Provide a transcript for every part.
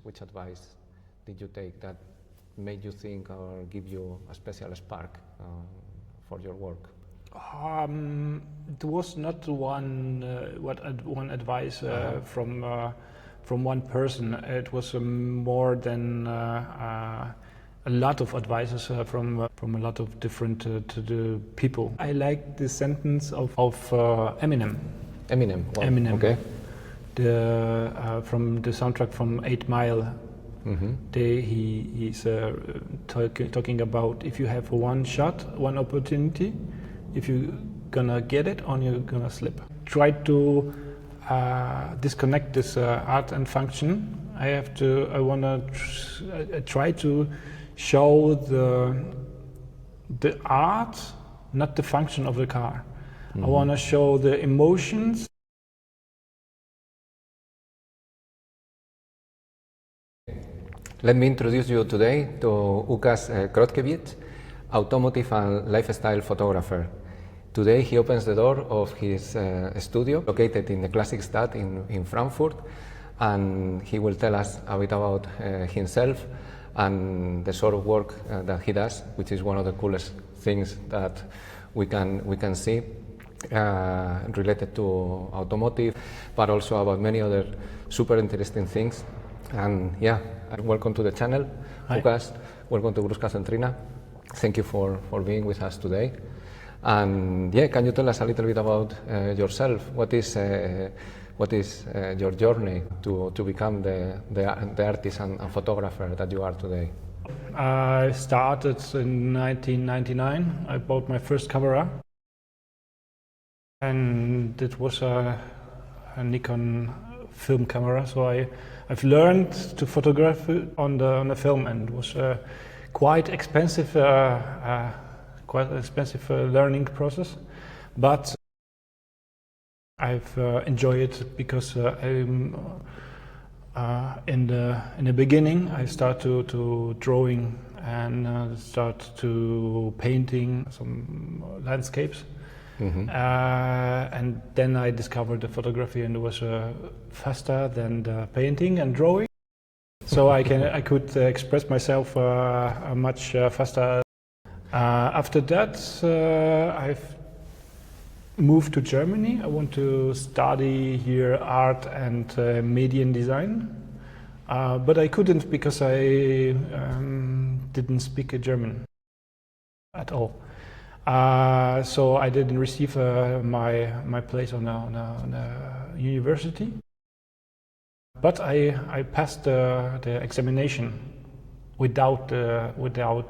Which advice did you take that made you think or give you a special spark for your work? It was not one advice from one person. It was more than a lot of advices from a lot of different to the people. I like the sentence of Eminem. Eminem. Wow. Eminem. Okay. From the soundtrack from 8 Mile. Mm-hmm. He's talking about if you have one shot, one opportunity, if you're gonna get it or you're gonna slip. Try to disconnect this art and function. I wanna try to show the art, not the function of the car. Mm-hmm. I wanna show the emotions. Let me introduce you today to Lukasz Krotkiewicz, Automotive and Lifestyle Photographer. Today he opens the door of his studio located in the Klassikstadt in Frankfurt, and he will tell us a bit about himself and the sort of work that he does, which is one of the coolest things that we can see related to automotive, but also about many other super interesting things. And yeah, welcome to the channel. Hi. Lukasz, welcome to Gruszka Cytryna. Thank you for being with us today. And yeah, can you tell us a little bit about yourself? What is your journey to become the artist and photographer that you are today? I started in 1999. I bought my first camera, and it was a Nikon film camera. So I've learned to photograph on the film, and it was quite expensive learning process, but I've enjoyed it because in the beginning I start to drawing and start to painting some landscapes. Mm-hmm. And then I discovered the photography, and it was faster than the painting and drawing. So I could express myself much faster. After that, I've moved to Germany. I want to study here art and media design, but I couldn't because I didn't speak German at all. So I didn't receive my place on a university. But I passed the examination without the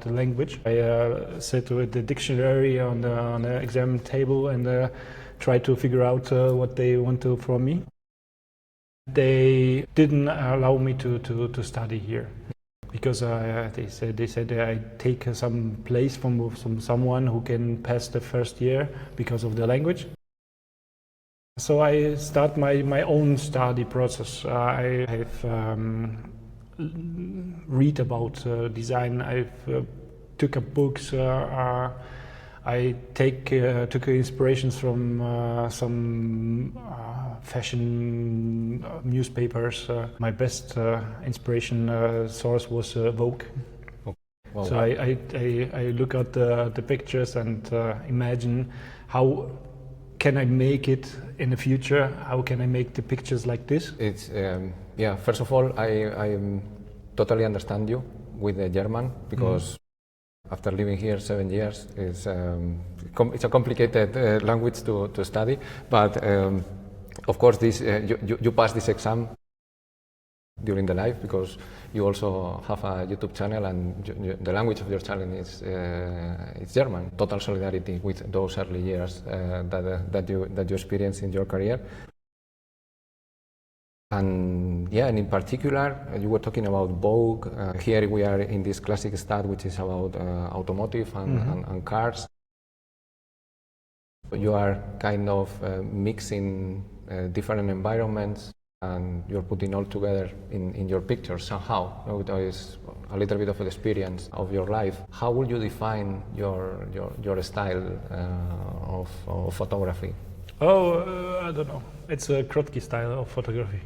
language. I sat with the dictionary on the exam table and tried to figure out what they want to from me. They didn't allow me to study here because they said I take some place from someone who can pass the first year because of the language. So I start my own study process. I've read about design. I've took up books. I took inspirations from some fashion newspapers. My best inspiration source was Vogue. Wow. So I look at the pictures and imagine how can I make it in the future? How can I make the pictures like this? It's yeah. First of all, I totally understand you with the German because after living here 7 years, it's a complicated language to study. But of course, this you pass this exam during the life because you also have a YouTube channel and the language of your channel is German. Total solidarity with those early years that you experienced in your career. And yeah, and in particular, you were talking about Vogue. Here we are in this Klassikstadt, which is about automotive and cars. You are kind of mixing different environments, and you're putting all together in your pictures somehow. It is a little bit of an experience of your life. How would you define your style of photography? Oh, I don't know. It's a Krotki style of photography.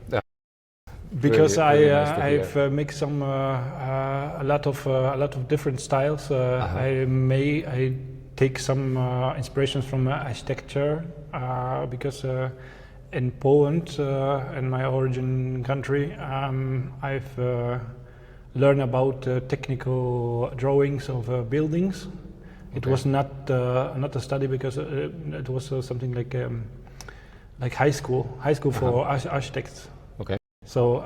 Because really nice to hear. I've mixed some a lot of different styles. I take some inspirations from architecture because in Poland, in my origin country, I've learned about technical drawings of buildings. It was not a study because it was something like high school for architects. Okay. So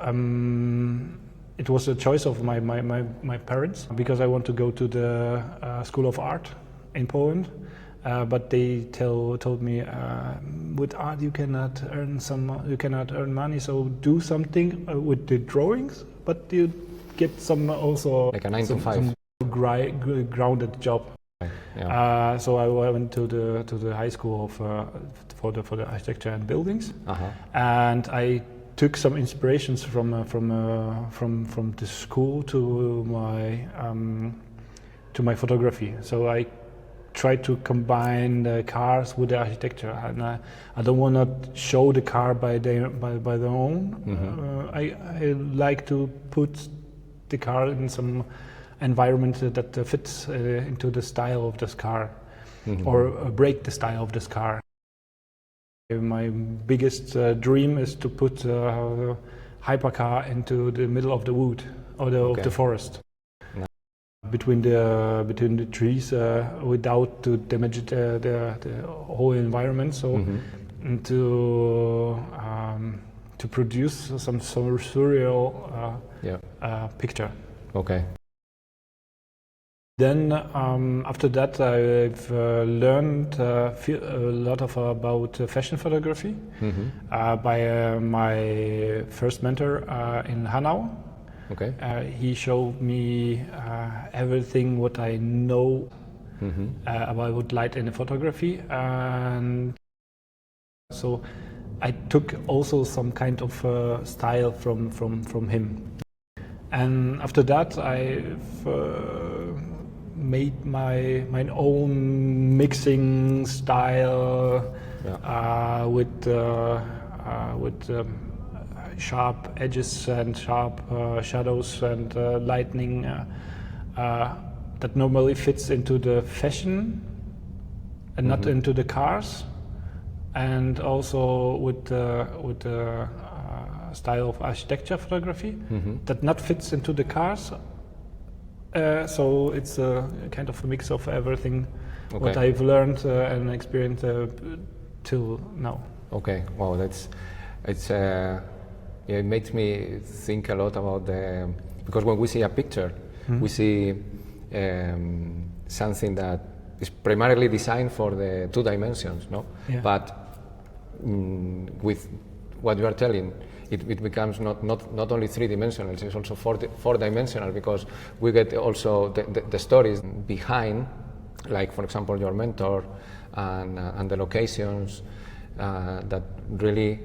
it was a choice of my parents because I want to go to the School of Art in Poland, but they told me with art you cannot earn money. So do something with the drawings, but you get some also like a 9 to 5 some grounded job. Yeah. So I went to the high school for the architecture and buildings, and I took some inspirations from the school to my photography. So I tried to combine the cars with the architecture, and I don't want to show the car by their own. I like to put the car in some environment that fits into the style of this car, or break the style of this car. My biggest dream is to put a hypercar into the middle of the wood or of the forest, between the trees, without to damage the whole environment. So to produce some surreal picture. Okay. Then after that, I've learned a lot about fashion photography by my first mentor in Hanau. Okay. He showed me everything what I know about light in photography, and so I took also some kind of style from him. And after that, I've made my own mixing style with sharp edges and sharp shadows and lightning that normally fits into the fashion and not into the cars, and also with the style of architecture photography that not fits into the cars. So it's a kind of a mix of everything what I've learned and experienced till now. Okay. Wow, it makes me think a lot about because when we see a picture, we see something that is primarily designed for the 2 dimensions, no? Yeah. But with what you are telling, it becomes not only 3-dimensional, it's also 4-dimensional, because we get also the stories behind, like for example your mentor and the locations, that really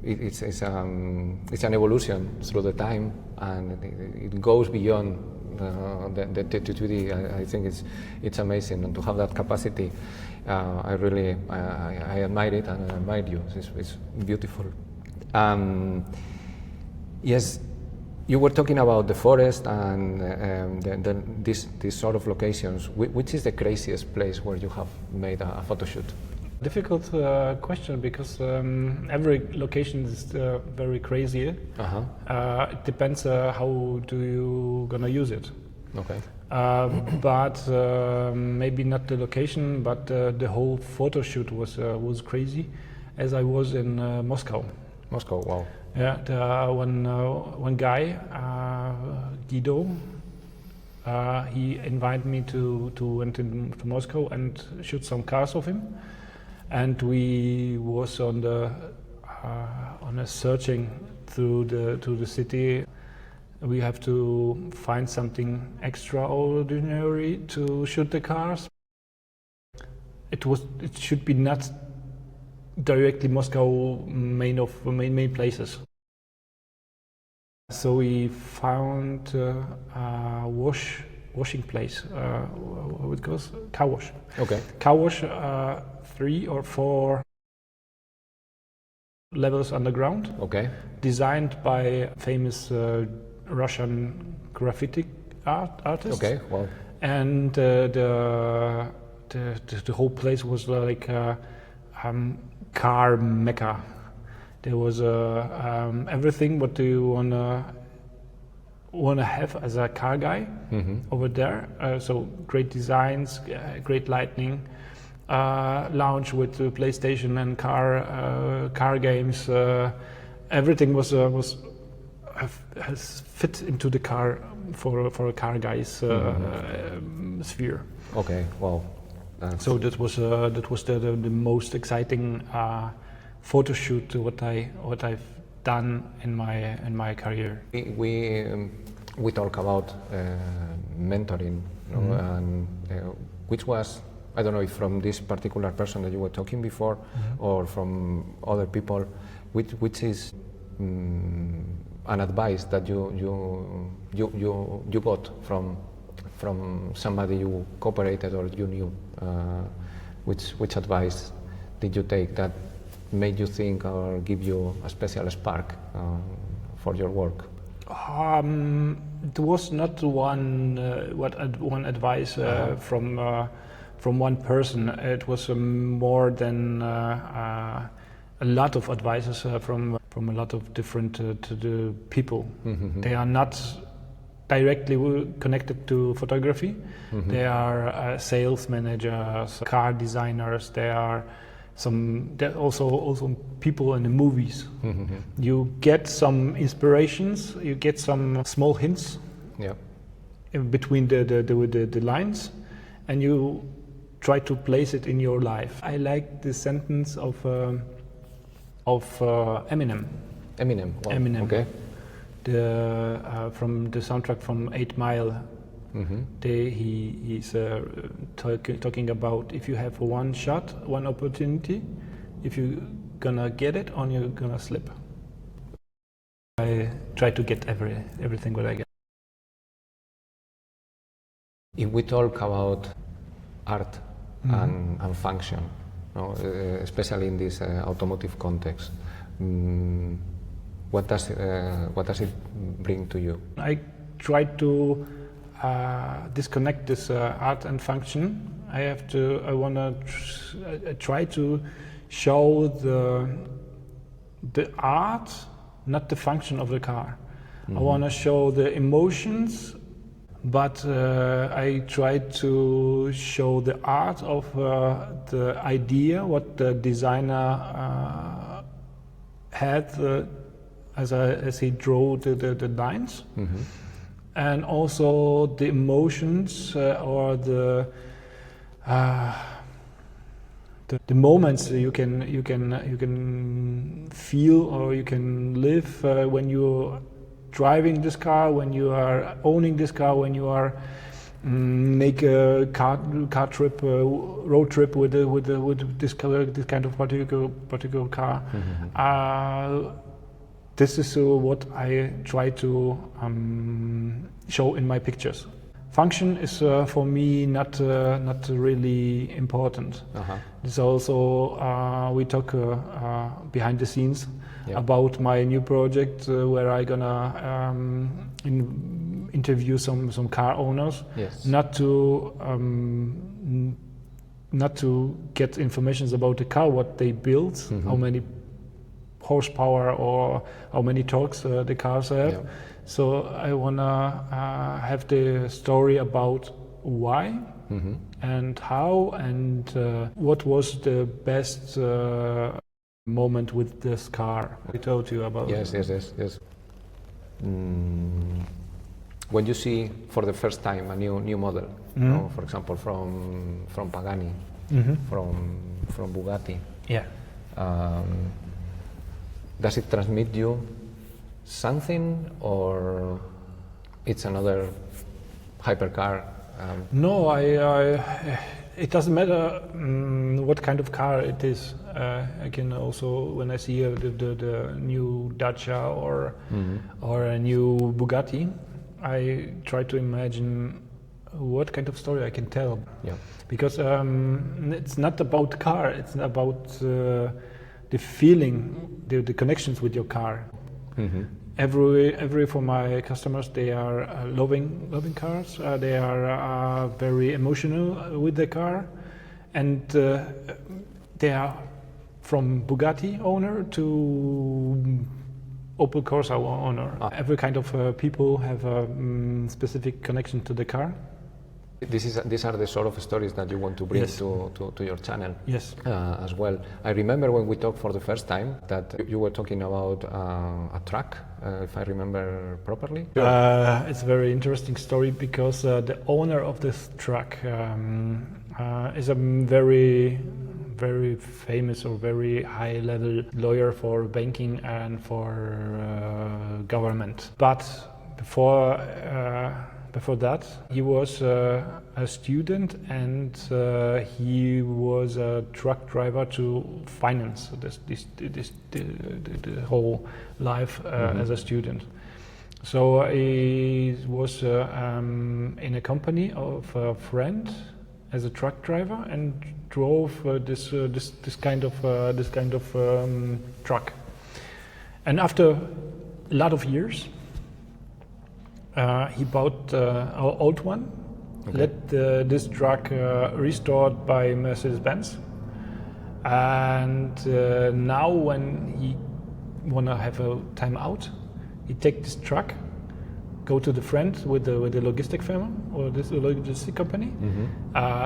it's an evolution through the time, and it goes beyond the 2D. I think it's amazing, and to have that capacity, I admire it, and I admire you. It's beautiful. Yes, you were talking about the forest and these sort of locations. Which is the craziest place where you have made a photo shoot? Difficult question, because every location is very crazy. It depends how do you gonna use it. Okay. But maybe not the location, but the whole photo shoot was crazy, as I was in Moscow. Moscow, wow. Yeah, one guy, Guido, he invited me to went to Moscow and shoot some cars of him, and we was on a searching through the city. We have to find something extraordinary to shoot the cars. It should be not directly Moscow main places. So we found a washing place. How it goes? Car wash. Okay. Car wash. 3 or 4 levels underground. Okay. Designed by famous Russian graffiti artist. Okay. Wow. And the whole place was like a car mecca. There was everything what you wanna have as a car guy over there. So great designs, great lighting, lounge with PlayStation and car games. Everything has fit into the car for a car guy's sphere. Okay. Wow. So that was the most exciting photo shoot what I've done in my career. We talk about mentoring, you know, and which was, I don't know if from this particular person that you were talking before or from other people, which is an advice that you got from somebody you cooperated or you knew. Which advice did you take that made you think or give you a special spark for your work? There was not one advice from one person. It was more than a lot of advices from a lot of different people. They are not directly connected to photography. They are sales managers, car designers. There also people in the movies. You get some inspirations. You get some small hints. Yeah. In between the lines, and you try to place it in your life. I like the sentence of Eminem. Eminem. Wow. Eminem. Okay. From the soundtrack from 8 Mile. He's talking about if you have one shot, one opportunity, if you're gonna get it or you're gonna slip. I try to get everything what I get. If we talk about art and function, you know, especially in this automotive context, what does it bring to you? I try to disconnect this art and function. I try to show the art, not the function of the car. I want to show the emotions, but I try to show the art of the idea, what the designer had as he drew the lines. And also the emotions or the moments you can feel or you can live when you're driving this car, when you are owning this car, when you are make a car trip, road trip with this kind of particular car. This is what I try to show in my pictures. Function is for me not really important. It's also we talk behind the scenes about my new project where I gonna interview some car owners. Yes. Not to get information about the car, what they build, how many horsepower or how many torques the cars have. So I wanna have the story about why and how and what was the best moment with this car. I told you about. Yes. When you see for the first time a new model, you know, for example from Pagani, from Bugatti. Yeah. Does it transmit you something, or it's another hypercar? No, it doesn't matter what kind of car it is. I can also, when I see the new Dacia or a new Bugatti, I try to imagine what kind of story I can tell. Yeah. Because it's not about car; it's about the feeling the connections with your car. Mm-hmm. Every for my customers, they are loving cars. They are very emotional with the car, and they are from Bugatti owner to Opel Corsa owner. Every kind of people have a specific connection to the car. These are the sort of stories that you want to bring Yes. to your channel as well. I remember when we talked for the first time that you were talking about a truck, if I remember properly. It's a very interesting story because the owner of this truck is a very famous or very high level lawyer for banking and for government. But before that, he was a student, and he was a truck driver to finance the whole life as a student. So he was in a company of a friend as a truck driver and drove this kind of truck. And after a lot of years, he bought our old one, let this truck restored by Mercedes-Benz, and now when he wanna have a time out, he take this truck, go to the friend with the logistic firm or this logistic company,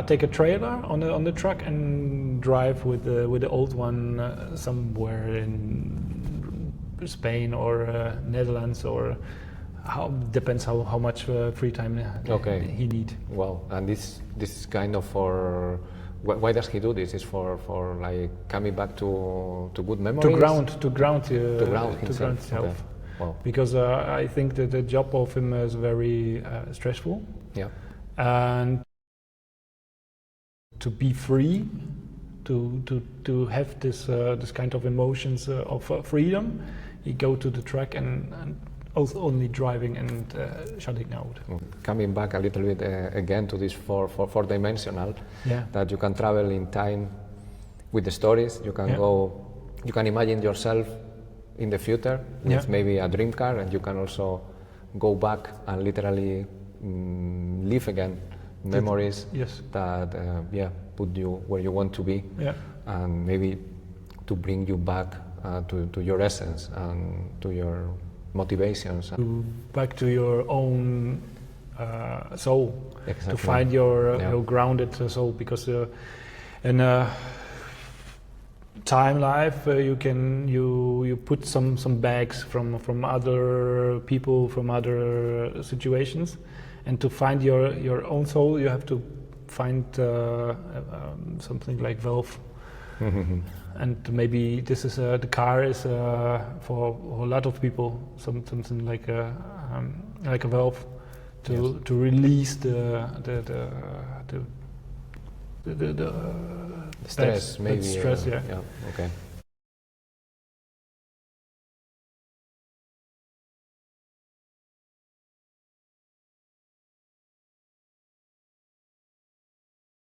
take a trailer on the truck and drive with the old one somewhere in Spain or Netherlands, or depends how much free time he need. Wow, and this is kind of for. Why does he do this? Is for like coming back to good memories. To ground himself. Okay. Wow. Because I think that the job of him is very stressful. Yeah. And to be free, to have this kind of emotions of freedom, he go to the track and only driving and shutting out. Coming back a little bit again to this four-dimensional, that you can travel in time with the stories. You can go. You can imagine yourself in the future with maybe a dream car, and you can also go back and literally live again memories that put you where you want to be, and maybe to bring you back to your essence and to your motivations. Back to your own soul, exactly. To find your grounded soul, because in time life you put some bags from other people, from other situations, and to find your own soul you have to find something like wealth. And maybe this is the car is for a lot of people something like a valve to release the stress, maybe. Stress, Okay.